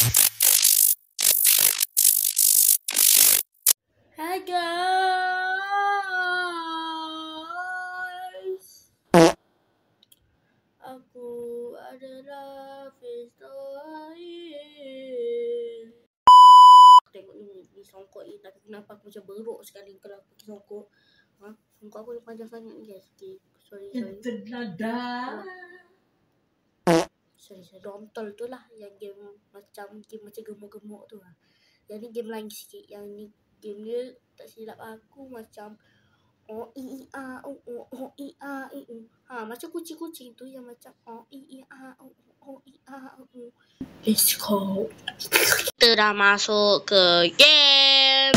Hai guys, aku adalah Fistoil. Tengok ni songkok ni, tapi kenapa aku macam beruk sekali kalau aku pakai songkok. Songkok aku yang panjang sangat ni guys. Okay, sorry. Sorry, Dontol tu lah yang game macam gemuk-gemuk tu lah. Yang ni game lain sikit. Yang ni game dia tak silap aku macam macam kucing-kucing tu yang macam Let's go. Kita dah masuk ke game.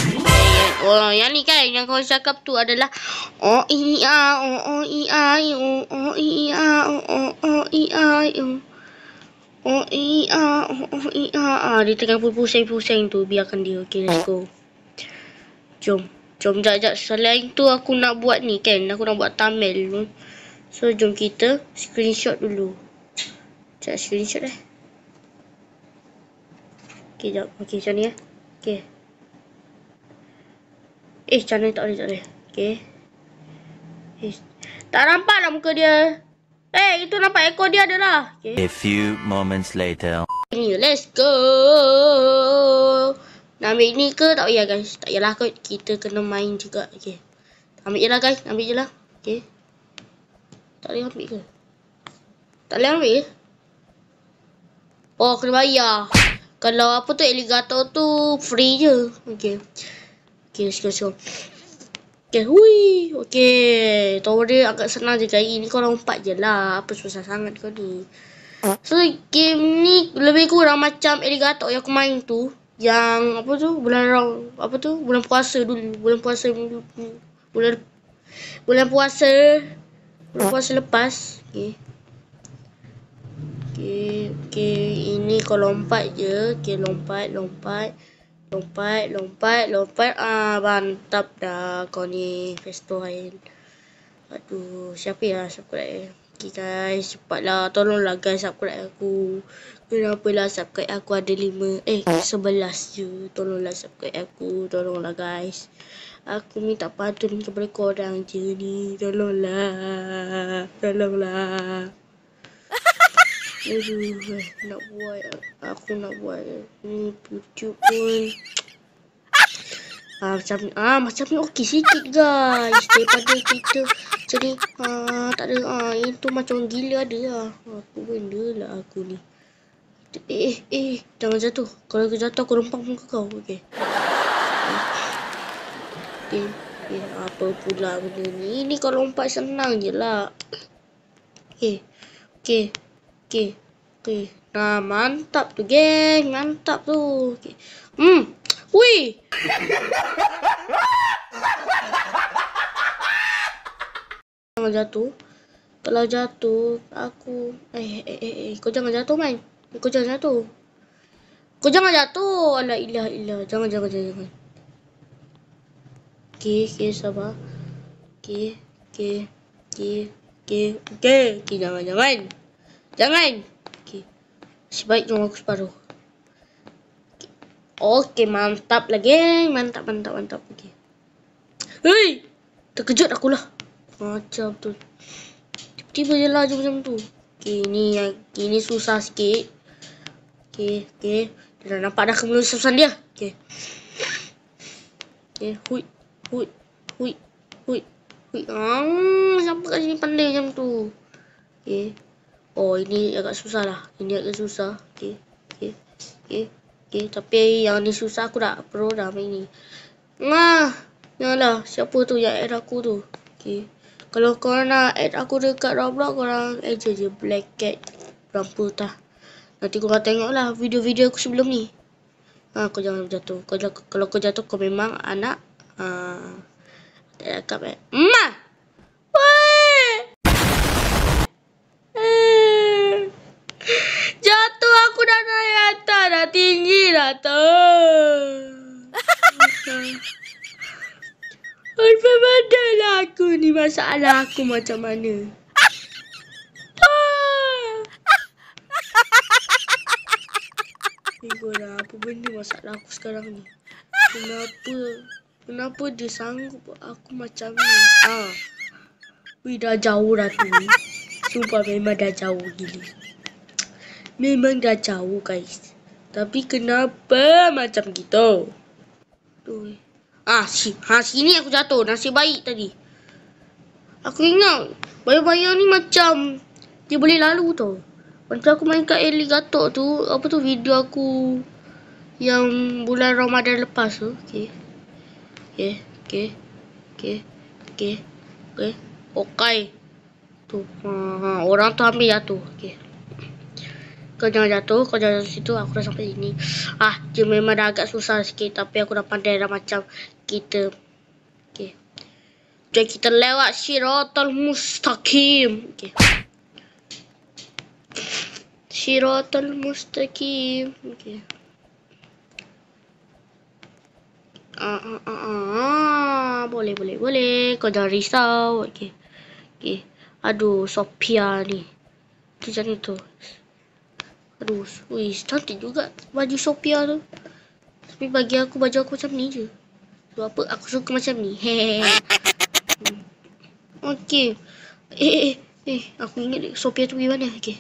Oh, yang ni kan yang kau cakap tu adalah dia tengah pusing-pusing tu, biarkan dia. Okay, let's go. Jom, jap. Selain tu aku nak buat ni kan, aku nak buat thumbnail. So, jom kita screenshot dulu. Sekejap, screenshot Okay, jap. Okay, macam ni Okay. Macam ni tak boleh. Okay. Tak nampak lah muka dia. Itu nampak ekor dia adalah. Okay. A few moments later. Let's go. Nak ambil ni ke? Tak payah guys. Tak payahlah kot. Kita kena main juga. Okay. Ambil je lah guys. Ambil je lah. Okay. Tak boleh ambil ke? Tak boleh ambil ke? Oh, kena bayar. Kalau apa tu, alligator tu free je. Okay. Okay, let's go. Okay, hui. Okay. Tahu dia agak senang je guys. Ni kau lompat je lah. Apa susah sangat kau ni. So, game ni lebih kurang macam alligator yang aku main tu. Yang apa tu, bulan puasa dulu. Bulan puasa lepas. Okay. Ini kau lompat je. Okay, lompat. Mantap dah kau ni, Fistoil. Aduh, siapa ya subscribe? Okay guys, cepatlah. Tolonglah guys subscribe aku. Kenapalah subscribe aku ada 11 je. Tolonglah subscribe aku. Tolonglah guys. Aku minta bantuan kepada korang je ni. Tolonglah. Aduh, Aku nak buat ni YouTube pun. Macam ni okey sikit guys. Daripada kita jadi tak ada itu macam gila ada lah. Apa benda lah aku ni. Jangan jatuh. Kalau aku jatuh aku rempang muka kau. Okay. Apa pula benda ni? Ini kalau lompat senang je lah. Okay. Nah, mantap tu geng. Mantap tu. Okay. Wih. Jangan jatuh. Kalau jatuh aku kau jangan jatuh man. Kau jangan jatuh. Alah ilah. Jangan. Okay, sabar. Okay. Jangan. Okay. Sebaik jom aku separuh. Okay, mantap lah geng. Mantap. Okay. Hei! Terkejut aku lah. Macam tu. Tiba-tiba je lah macam tu. Okay, ini susah sikit. Okay. Dah nampak dah kemelususan dia. Okay. Hui. Siapa kat sini pandai macam tu? Okay. Oh, ini agak susah lah. Okay. Tapi yang ni susah aku dah pro dah main ni. Yalah, siapa tu yang add aku tu? Okay. Kalau korang nak add aku dekat Roblox, korang add je Black Cat Ramputa. Nanti korang tengok lah video-video aku sebelum ni. Kau jangan jatuh. Kalau kau jatuh, kau memang anak tak cakap jatuh aku dah naik atas. Dah tinggi dah tu. Apa benda lah aku ni. Masalah aku macam mana. Apa benda masalah aku sekarang ni? Kenapa dia sanggup buat aku macam ni? Wih, dah jauh dah tu. Sumpah memang dah jauh gila. Memang dah jauh guys. Tapi kenapa macam gitu? Tuh. Sini aku jatuh. Nasib baik tadi. Aku ingat bayar-bayar ni macam dia boleh lalu tau. Macam aku main kat Alligator tu, apa tu video aku yang bulan Ramadan lepas tu. Okay. Tu. Orang tu ambil jatuh. Okay. Kau jangan jatuh situ. Aku dah sampai sini. Dia memang dah agak susah sikit. Tapi aku dah pandai dah macam kita. Okay. Jadi kita lewat Shiratal Mustaqim. Okay. Shiratal Mustaqim. Okay. Boleh. Kau jangan risau. Okay. Aduh, Sophia ni. Tu macam ni tu. Aduh, cantik juga baju Sophia tu. Tapi bagi aku, baju aku macam ni je. Sebab apa? Aku suka macam ni. Okay. Aku ingat Sophia tu pergi mana? Okay.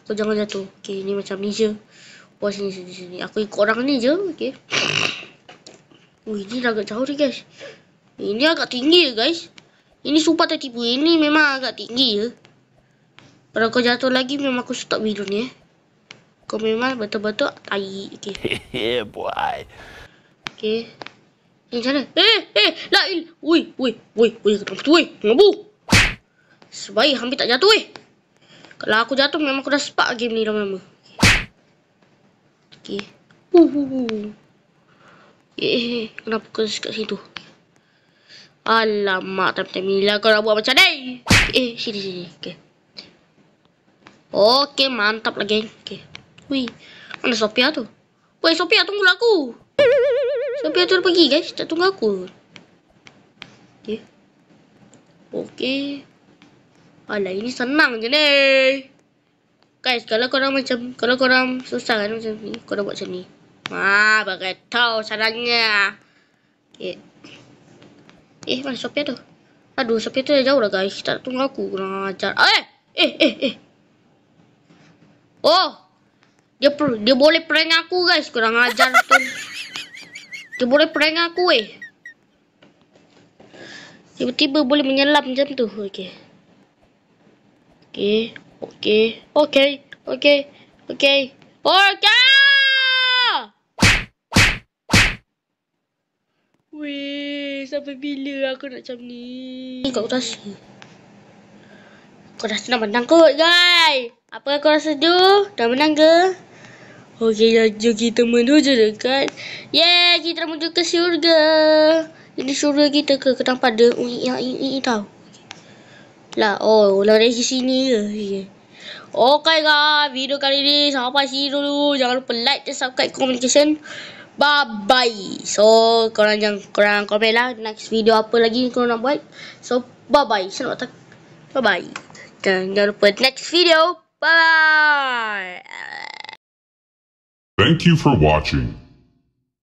Kau jangan jatuh. Okay, ni macam ni je. Sini. Aku ikut orang ni je. Okay. Ini dah agak jauh ni guys. Ini agak tinggi guys. Ini sumpah tertipu. Ini memang agak tinggi je. Kalau kau jatuh lagi memang aku stop video ni. Kau memang betul-betul tai. Okay. Yeah boy. Okay. Ini macam mana? Woi. Kenapa tu ngabu. Sebaik hampir tak jatuh Kalau aku jatuh memang aku dah spark game ni lama-lama. Okay. Kenapa kau kat situ? Alamak, time-time ni lah kau nak buat macam ni. Sini. Okay, mantap lah geng. Okay. Wih, mana Sophia tu? Woi, Sophia tunggulah aku. Sophia tu dah pergi guys, tak tunggu aku. Okay. Alah, ini senang je ni. Guys, kalau korang susah kan macam ni, korang buat macam ni. Bagai tahu caranya. Okay. Mana Sophia tu? Aduh, Sophia tu dah jauh dah guys. Tak tunggu aku, kurang ajar. Dia boleh prank aku guys. Kurang ajar tu. Dia boleh prank aku Tiba-tiba boleh menyelam macam tu. Okay. Weh, sampai bila aku nak macam ni? Kau rasa dah menang kot guys? Apa kau rasa tu? Dah menang ke? Okay, jom kita menuju dekat. Kita menuju ke syurga. Ini syurga kita ke tempat ada yang tahu. Lari ke sini ke? Okay guys, video kali ni sampai sini dulu. Jangan lupa like dan subscribe communication. Bye-bye. So, korang komen lah next video apa lagi korang nak buat. So, bye-bye. Bye-bye. Jangan lupa next video. Bye-bye. Thank you for watching.